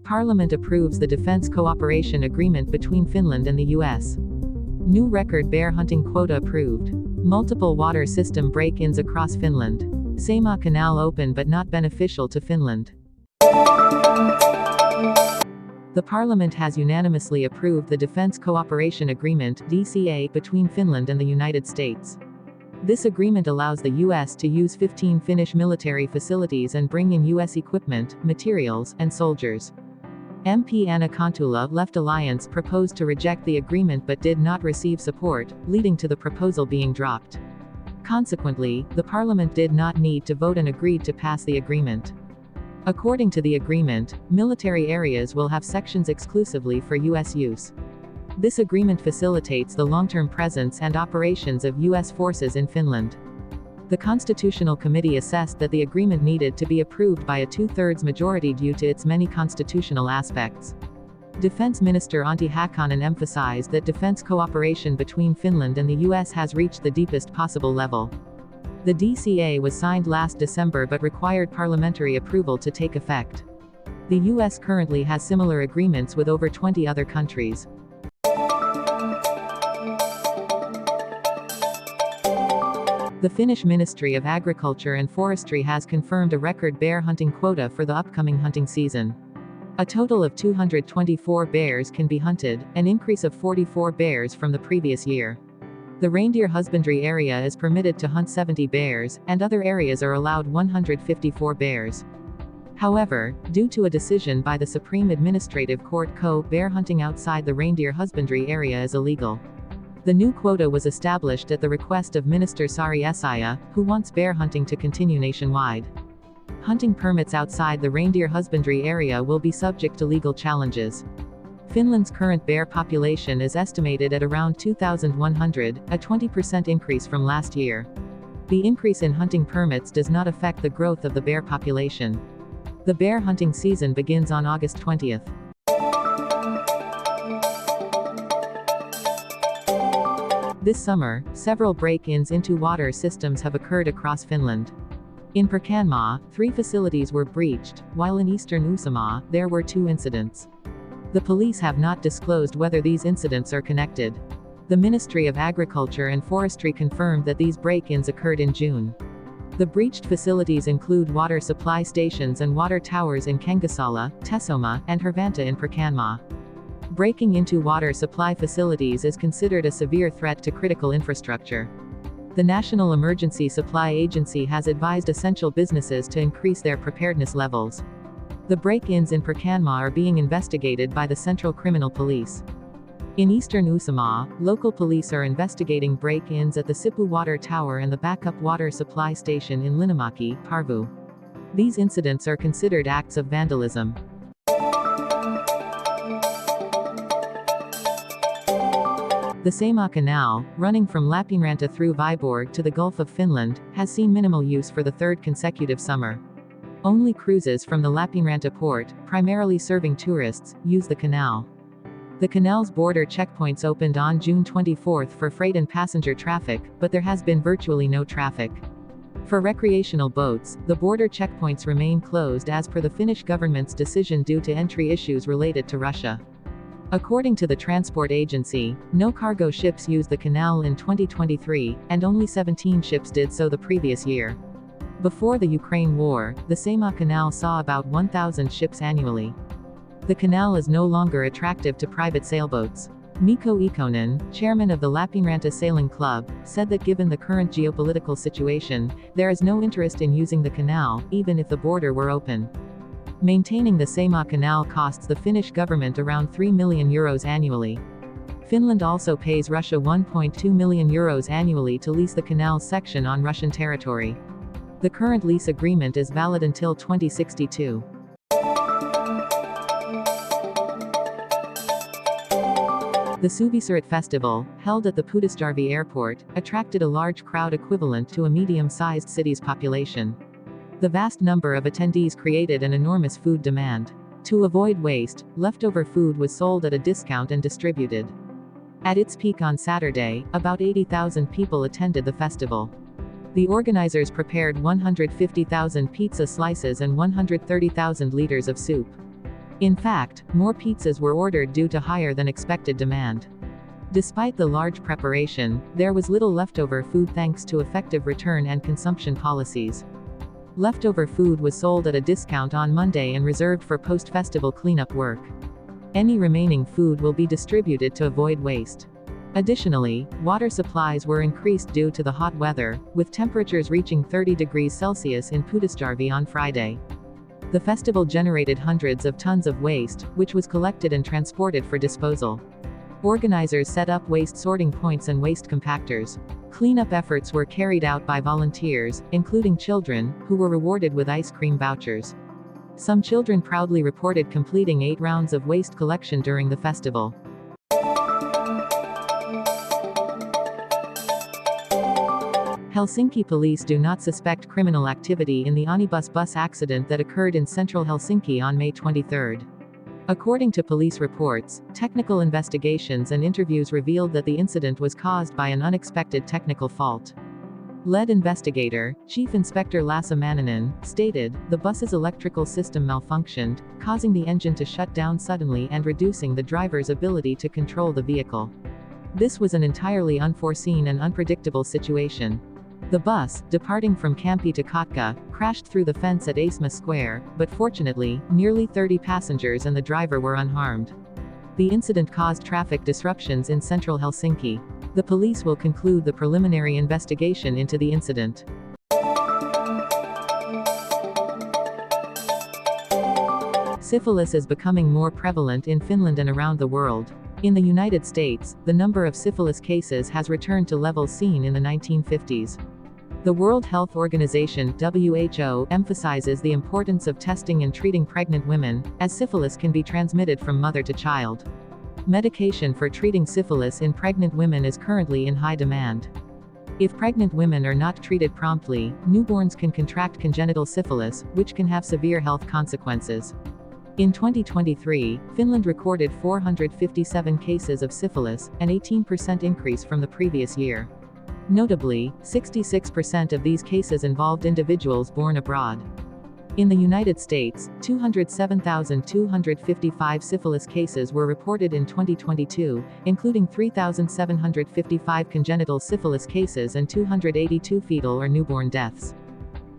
Parliament approves the defense cooperation agreement between Finland and the US. New record bear hunting quota approved. Multiple water system break-ins across Finland. Saimaa Canal open but not beneficial to Finland. The Parliament has unanimously approved the Defense Cooperation Agreement (DCA) between Finland and the United States. This agreement allows the US to use 15 Finnish military facilities and bring in US equipment, materials, and soldiers. MP Anna Kontula Left Alliance proposed to reject the agreement but did not receive support, leading to the proposal being dropped. Consequently, the Parliament did not need to vote and agreed to pass the agreement. According to the agreement, military areas will have sections exclusively for US use. This agreement facilitates the long-term presence and operations of US forces in Finland. The Constitutional Committee assessed that the agreement needed to be approved by a two-thirds majority due to its many constitutional aspects. Defense Minister Antti Häkkänen emphasized that defense cooperation between Finland and the US has reached the deepest possible level. The DCA was signed last December but required parliamentary approval to take effect. The US currently has similar agreements with over 20 other countries. The Finnish Ministry of Agriculture and Forestry has confirmed a record bear hunting quota for the upcoming hunting season. A total of 224 bears can be hunted, an increase of 44 bears from the previous year. The reindeer husbandry area is permitted to hunt 70 bears, and other areas are allowed 154 bears. However, due to a decision by the Supreme Administrative Court bear hunting outside the reindeer husbandry area is illegal. The new quota was established at the request of Minister Sari Essayah, who wants bear hunting to continue nationwide. Hunting permits outside the reindeer husbandry area will be subject to legal challenges. Finland's current bear population is estimated at around 2,100, a 20% increase from last year. The increase in hunting permits does not affect the growth of the bear population. The bear hunting season begins on August 20th. This summer, several break-ins into water systems have occurred across Finland. In Pirkanmaa, 3 facilities were breached, while in eastern Uusimaa, there were 2 incidents. The police have not disclosed whether these incidents are connected. The Ministry of Agriculture and Forestry confirmed that these break-ins occurred in June. The breached facilities include water supply stations and water towers in Kengasala, Tesoma, and Hervanta in Pirkanmaa. Breaking into water supply facilities is considered a severe threat to critical infrastructure. The National Emergency Supply Agency has advised essential businesses to increase their preparedness levels. The break-ins in Pirkanmaa are being investigated by the Central Criminal Police. In eastern Uusimaa, local police are investigating break-ins at the Sipu Water Tower and the backup water supply station in Linnanmäki, Parvu. These incidents are considered acts of vandalism. The Saimaa Canal, running from Lappeenranta through Viborg to the Gulf of Finland, has seen minimal use for the third consecutive summer. Only cruises from the Lappeenranta port, primarily serving tourists, use the canal. The canal's border checkpoints opened on June 24 for freight and passenger traffic, but there has been virtually no traffic. For recreational boats, the border checkpoints remain closed as per the Finnish government's decision due to entry issues related to Russia. According to the transport agency, no cargo ships used the canal in 2023, and only 17 ships did so the previous year. Before the Ukraine war, the Saimaa Canal saw about 1,000 ships annually. The canal is no longer attractive to private sailboats. Mikko Ikonen, chairman of the Lappeenranta Sailing Club, said that given the current geopolitical situation, there is no interest in using the canal, even if the border were open. Maintaining the Saimaa Canal costs the Finnish government around €3 million annually. Finland also pays Russia €1.2 million annually to lease the canal's section on Russian territory. The current lease agreement is valid until 2062. The Suviseurat festival, held at the Puhdasjärvi airport, attracted a large crowd equivalent to a medium-sized city's population. The vast number of attendees created an enormous food demand. To avoid waste, leftover food was sold at a discount and distributed. At its peak on Saturday, about 80,000 people attended the festival. The organizers prepared 150,000 pizza slices and 130,000 liters of soup. In fact, more pizzas were ordered due to higher than expected demand. Despite the large preparation, there was little leftover food thanks to effective return and consumption policies. Leftover food was sold at a discount on Monday and reserved for post-festival cleanup work. Any remaining food will be distributed to avoid waste. Additionally, water supplies were increased due to the hot weather, with temperatures reaching 30 degrees Celsius in Puhdasjärvi on Friday. The festival generated hundreds of tons of waste, which was collected and transported for disposal. Organizers set up waste sorting points and waste compactors. Cleanup efforts were carried out by volunteers, including children, who were rewarded with ice cream vouchers. Some children proudly reported completing 8 rounds of waste collection during the festival. Helsinki police do not suspect criminal activity in the Onnibus bus accident that occurred in central Helsinki on May 23. According to police reports, technical investigations and interviews revealed that the incident was caused by an unexpected technical fault. Lead investigator, Chief Inspector Lasse Manninen, stated, the bus's electrical system malfunctioned, causing the engine to shut down suddenly and reducing the driver's ability to control the vehicle. This was an entirely unforeseen and unpredictable situation. The bus, departing from Kamppi to Kotka, crashed through the fence at Asema Square, but fortunately, nearly 30 passengers and the driver were unharmed. The incident caused traffic disruptions in central Helsinki. The police will conclude the preliminary investigation into the incident. Syphilis is becoming more prevalent in Finland and around the world. In the United States, the number of syphilis cases has returned to levels seen in the 1950s. The World Health Organization (WHO) emphasizes the importance of testing and treating pregnant women, as syphilis can be transmitted from mother to child. Medication for treating syphilis in pregnant women is currently in high demand. If pregnant women are not treated promptly, newborns can contract congenital syphilis, which can have severe health consequences. In 2023, Finland recorded 457 cases of syphilis, an 18% increase from the previous year. Notably, 66% of these cases involved individuals born abroad. In the United States, 207,255 syphilis cases were reported in 2022, including 3,755 congenital syphilis cases and 282 fetal or newborn deaths.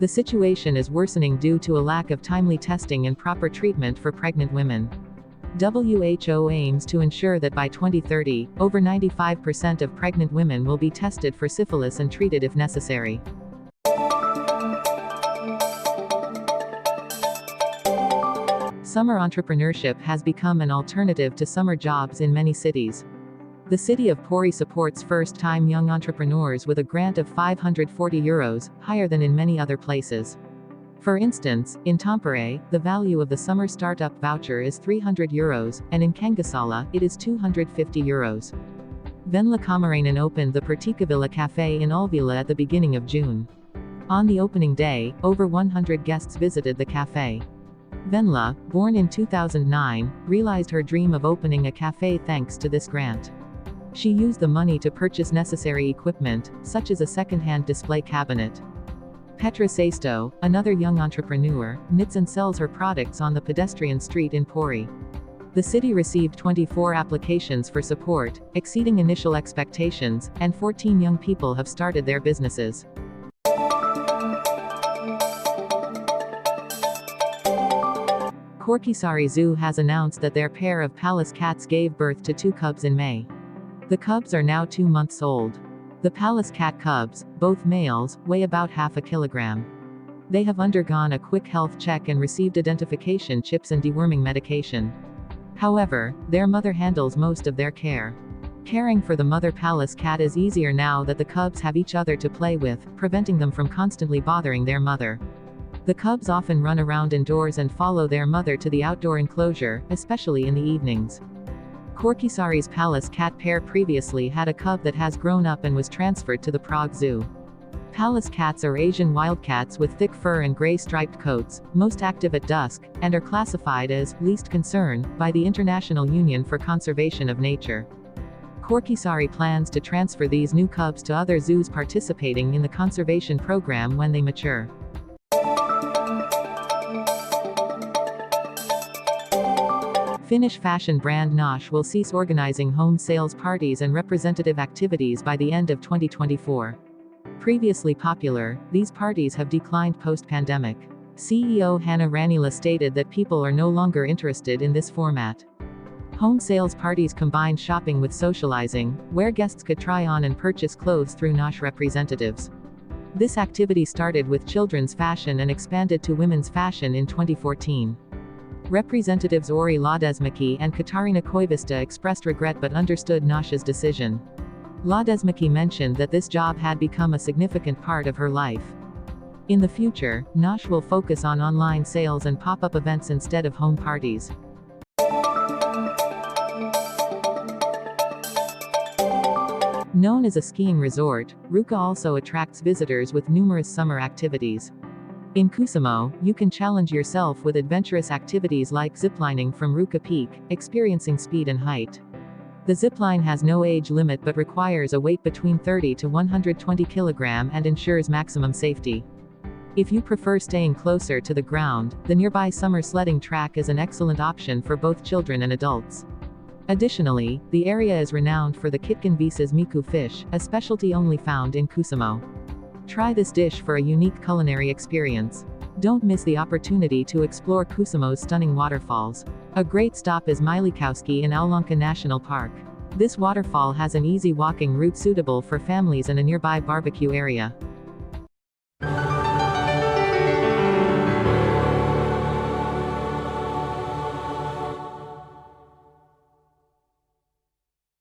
The situation is worsening due to a lack of timely testing and proper treatment for pregnant women. WHO aims to ensure that by 2030, over 95% of pregnant women will be tested for syphilis and treated if necessary. Summer entrepreneurship has become an alternative to summer jobs in many cities. The city of Pori supports first-time young entrepreneurs with a grant of €540, higher than in many other places. For instance, in Tampere, the value of the summer startup voucher is €300, and in Kangasala, it is €250. Venla Kamarainen opened the Pertikavilla Cafe in Ulvila at the beginning of June. On the opening day, over 100 guests visited the cafe. Venla, born in 2009, realized her dream of opening a cafe thanks to this grant. She used the money to purchase necessary equipment, such as a second-hand display cabinet. Petra Saisto, another young entrepreneur, knits and sells her products on the pedestrian street in Pori. The city received 24 applications for support, exceeding initial expectations, and 14 young people have started their businesses. Korkeasaari Zoo has announced that their pair of Pallas cats gave birth to 2 cubs in May. The cubs are now 2 months old. The Pallas cat cubs, both males, weigh about half a kilogram. They have undergone a quick health check and received identification chips and deworming medication. However, their mother handles most of their care. Caring for the mother Pallas cat is easier now that the cubs have each other to play with, preventing them from constantly bothering their mother. The cubs often run around indoors and follow their mother to the outdoor enclosure, especially in the evenings. Korkeasaari's Pallas cat pair previously had a cub that has grown up and was transferred to the Prague Zoo. Pallas cats are Asian wildcats with thick fur and gray striped coats, most active at dusk, and are classified as least concern by the International Union for Conservation of Nature. Korkeasaari plans to transfer these new cubs to other zoos participating in the conservation program when they mature. Finnish fashion brand Nosh will cease organizing home sales parties and representative activities by the end of 2024. Previously popular, these parties have declined post-pandemic. CEO Hanna Ranila stated that people are no longer interested in this format. Home sales parties combined shopping with socializing, where guests could try on and purchase clothes through Nosh representatives. This activity started with children's fashion and expanded to women's fashion in 2014. Representatives Ori Ladesmäki and Katarina Koivisto expressed regret but understood Nosh's decision. Ladesmäki mentioned that this job had become a significant part of her life. In the future, Nosh will focus on online sales and pop-up events instead of home parties. Known as a skiing resort, Ruka also attracts visitors with numerous summer activities. In Kuusamo, you can challenge yourself with adventurous activities like ziplining from Ruka Peak, experiencing speed and height. The zipline has no age limit but requires a weight between 30 to 120 kg and ensures maximum safety. If you prefer staying closer to the ground, the nearby summer sledding track is an excellent option for both children and adults. Additionally, the area is renowned for the Kitkenviisas miku fish, a specialty only found in Kuusamo. Try this dish for a unique culinary experience. Don't miss the opportunity to explore Kuusamo's stunning waterfalls. A great stop is Myllykoski in Aulanka National Park. This waterfall has an easy walking route suitable for families and a nearby barbecue area.